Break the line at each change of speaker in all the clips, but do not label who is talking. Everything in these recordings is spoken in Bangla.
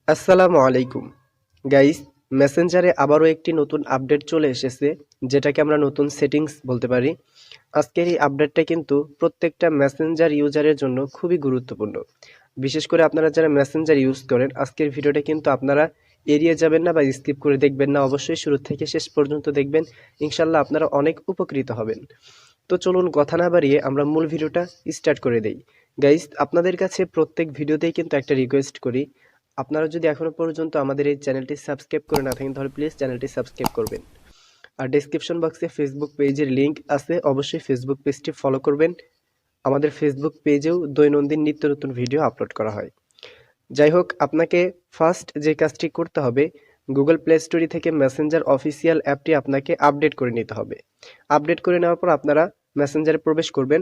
আসসালামু আলাইকুম গাইস। মেসেঞ্জারে আবারও একটি নতুন আপডেট চলে এসেছে, যেটাকে আমরা নতুন সেটিংস বলতে পারি। আজকের এই আপডেটটা কিন্তু প্রত্যেকটা মেসেঞ্জার ইউজারের জন্য খুবই গুরুত্বপূর্ণ। বিশেষ করে আপনারা যারা মেসেঞ্জার ইউজ করেন, আজকের ভিডিওটা কিন্তু আপনারা এড়িয়ে যাবেন না বা স্কিপ করে দেখবেন না, অবশ্যই শুরু থেকে শেষ পর্যন্ত দেখবেন। ইনশাল্লাহ আপনারা অনেক উপকৃত হবেন। তো চলুন কথা না বাড়িয়ে আমরা মূল ভিডিওটা স্টার্ট করে দেই। গাইস, আপনাদের কাছে প্রত্যেক ভিডিওতেই কিন্তু একটা রিকোয়েস্ট করি, আপনারা যদি এখনো পর্যন্ত আমাদের এই চ্যানেলটি সাবস্ক্রাইব করে না থাকেন তাহলে প্লিজ চ্যানেলটি সাবস্ক্রাইব করবেন। আর ডেসক্রিপশন বক্সে ফেসবুক পেজের লিংক আছে, অবশ্যই ফেসবুক পেজটি ফলো করবেন। আমাদের ফেসবুক পেজেও দৈনন্দিন নিত্য নতুন ভিডিও আপলোড করা হয়। যাই হোক, আপনাকে ফার্স্ট যে কাজটি করতে হবে, গুগল প্লে স্টোরি থেকে মেসেঞ্জার অফিসিয়াল অ্যাপটি আপনাকে আপডেট করে নিতে হবে। আপডেট করে নেওয়ার পর আপনারা মেসেঞ্জারে প্রবেশ করবেন।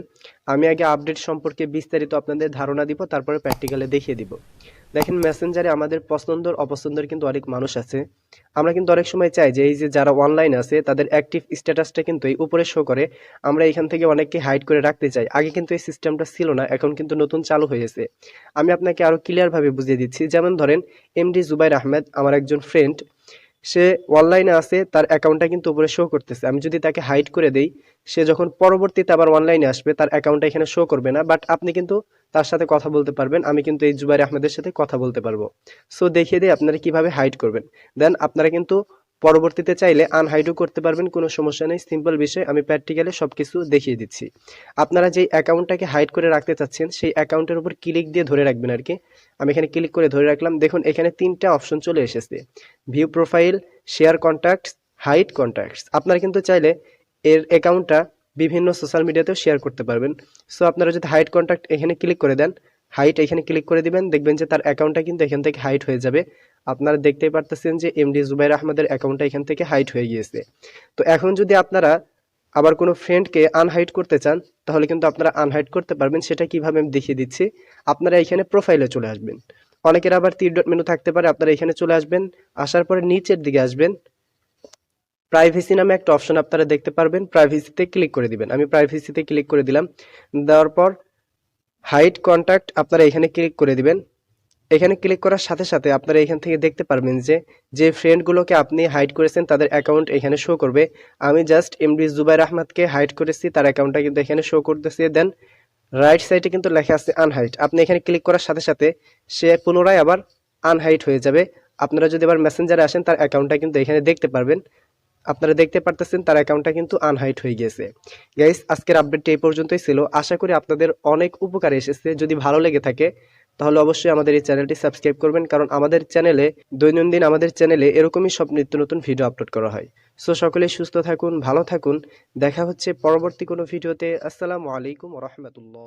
আমি আগে আপডেট সম্পর্কে বিস্তারিত আপনাদের ধারণা দিব, তারপরে প্র্যাকটিক্যালে দেখিয়ে দিব। দেখেন, মেসেঞ্জারে আমাদের পছন্দর অপছন্দের কিন্তু অনেক মানুষ আছে। আমরা কিন্তু অনেক সময় চাই যে এই যে যারা অনলাইন আছে তাদের অ্যাক্টিভ স্ট্যাটাসটা কিন্তু এই উপরে শো করে, আমরা এখান থেকে অনেককে হাইড করে রাখতে চাই। আগে কিন্তু এই সিস্টেমটা ছিল না, এখন কিন্তু নতুন চালু হয়েছে। আমি আপনাকে আরো ক্লিয়ারভাবে বুঝিয়ে দিচ্ছি। যেমন ধরেন, এমডি জুবাইর আহমেদ আমার একজন ফ্রেন্ড, সে অনলাইনে আছে, তার অ্যাকাউন্টটা কিন্তু উপরে শো করতেছে। আমি যদি তাকে হাইড করে দেই, সে যখন পরবর্তীতে আবার অনলাইনে আসবে তার অ্যাকাউন্টটা এখানে শো করবে না, বাট আপনি কিন্তু তার সাথে কথা বলতে পারবেন। আমি কিন্তু এই জুবাইর আহমেদের সাথে কথা বলতে পারবো। সো দেখিয়ে দিই আপনারা কিভাবে হাইড করবেন। দেন আপনারা কিন্তু পরবর্তীতে চাইলে আনহাইডও করতে পারবেন, কোনো সমস্যা নেই। সিম্পল বিষয়, আমি প্র্যাকটিক্যালি সবকিছু দেখিয়ে দিচ্ছি। আপনারা যেই অ্যাকাউন্টটাকে হাইড করে রাখতে চাচ্ছেন সেই অ্যাকাউন্টের উপর ক্লিক দিয়ে ধরে রাখবেন আর কি। আমি এখানে ক্লিক করে ধরে রাখলাম। দেখুন এখানে তিনটা অপশন চলে এসেছে: view profile, share contacts, hide contacts. আপনারা কিন্তু চাইলে এর অ্যাকাউন্টটা বিভিন্ন সোশ্যাল মিডিয়াতেও শেয়ার করতে পারবেন। সো আপনারা যদি হাইড কন্ট্যাক্ট এখানে ক্লিক করে দেন, হাইট এখানে ক্লিক করে দিবেন, দেখবেন যে তার অ্যাকাউন্টটা কিন্তু এখান থেকে হাইড হয়ে যাবে। আপনারা দেখতেই পারতেছেন যে এমডি জুবাইর আহমেদের অ্যাকাউন্টটা এখান থেকে হাইড হয়ে গিয়েছে। তো এখন যদি আপনারা আবার কোনো ফ্রেন্ডকে আনহাইড করতে চান, তাহলে কিন্তু আপনারা আনহাইড করতে পারবেন। সেটা কিভাবে আমি দেখিয়ে দিচ্ছি। আপনারা এখানে প্রোফাইলে চলে আসবেন। অনেকের আবার 3 ডট মেনু থাকতে পারে, আপনারা এখানে চলে আসবেন। আসার পরে নিচের দিকে আসবেন, প্রাইভেসি নামে একটা অপশন আপনারা দেখতে পারবেন, প্রাইভেসিতে ক্লিক করে দিবেন। আমি প্রাইভেসিতে ক্লিক করে দিলাম। দেওয়ার পর হাইড কন্ট্যাক্ট আপনারা এখানে ক্লিক করে দিবেন। এখানে ক্লিক করার সাথে সাথে আপনারা এখান থেকে দেখতে পারবেন যে যে ফ্রেন্ডগুলোকে আপনি হাইড করেছেন তাদের অ্যাকাউন্ট এখানে শো করবে। আমি জাস্ট এমডি জুবাইর আহমদকে হাইড করেছি, তার অ্যাকাউন্টটা কিন্তু এখানে শো করতেছে। দেন রাইট সাইডে কিন্তু লেখা আছে আনহাইড। আপনি এখানে ক্লিক করার সাথে সাথে সে পুনরায় আবার আনহাইড হয়ে যাবে। আপনারা যদি আবার মেসেঞ্জারে আসেন, তার অ্যাকাউন্টটা কিন্তু এখানে দেখতে পারবেন। আপনারা দেখতে পারতেছেন তার অ্যাকাউন্টটা কিন্তু আনহাইড হয়ে গেছে। গাইস, আজকের আপডেটটি এই পর্যন্তই ছিল। আশা করি আপনাদের অনেক উপকারে এসেছে। যদি ভালো লেগে থাকে তাহলে অবশ্যই আমাদের এই চ্যানেলটি সাবস্ক্রাইব করবেন, কারণ আমাদের চ্যানেলে দৈনন্দিন এরকমই সব নিত্য নতুন ভিডিও আপলোড করা হয়। সো সকলেই সুস্থ থাকুন, ভালো থাকুন। দেখা হচ্ছে পরবর্তী কোনো ভিডিওতে। আসসালামু আলাইকুম ওয়া রাহমাতুল্লাহ।